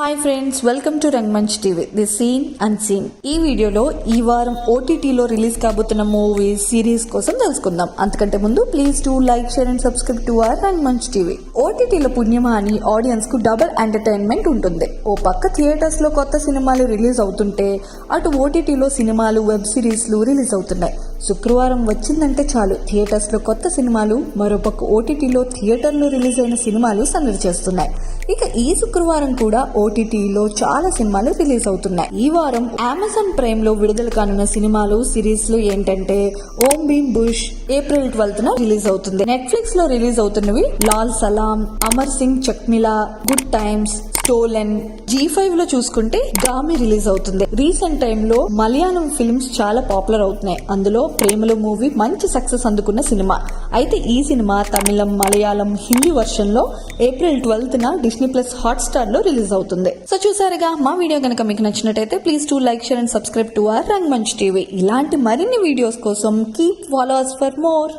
Hi friends, welcome to Rangamanch TV the scene and scene. ఈ వీడియోలో ఈ వారం ఓటీటీలో రిలీజ్ కాబోతున్న మూవీస్ సిరీస్ కోసం తెలుసుకుందాం. అంతకంటే ముందు please to like, share and subscribe to our Rangamanch TV. ఓటీటీలో పుణ్యమా అని ఆడియన్స్ కు డబుల్ ఎంటర్టైన్మెంట్ ఉంటుంది. ఓ పక్క థియేటర్స్ లో కొత్త సినిమాలు రిలీజ్ అవుతుంటే అటు ఓటీటీలో సినిమాలు, వెబ్ సిరీస్లు రిలీజ్ అవుతున్నాయి. శుక్రవారం వచ్చిందంటే చాలు థియేటర్స్ లో కొత్త సినిమాలు, మరోపక్క ఓటీటీలో థియేటర్లో రిలీజ్ అయిన సినిమాలు సందడి చేస్తున్నాయి. ఇక ఈ శుక్రవారం కూడా ఓటీటీలో చాలా సినిమాలు రిలీజ్ అవుతున్నాయి. ఈ వారం అమెజాన్ ప్రైమ్ లో విడుదల కానున్న సినిమాలు, సిరీస్లు ఏంటంటే ఓం భీమ్ బుష్ ఏప్రిల్ 12న రిలీజ్ అవుతుంది. నెట్ఫ్లిక్స్ లో రిలీజ్ అవుతున్నవి Lal Salaam, Amar Singh Chamkila, good times, stolen. G5 లో చూసుకుంటే గామి రిలీజ్ అవుతుంది. రీసెంట్ టైమ్ లో మలయాళం ఫిల్మ్స్ చాలా పాపులర్ అవుతున్నాయి. అందులో ప్రేమలో మూవీ మంచి సక్సెస్ అందుకున్న సినిమా. అయితే ఈ సినిమా తమిళం, మలయాళం, హిందీ వర్షన్ లో ఏప్రిల్ 12న డిస్నీ ప్లస్ హాట్స్టార్ లో రిలీజ్ అవుతుంది. సో చూసారుగా, మా వీడియో కనుక మీకు నచ్చినట్టయితే please to like, share and subscribe to our Rangamanch TV. ఇలాంటి మరిన్ని వీడియోస్ కోసం keep follow us for more.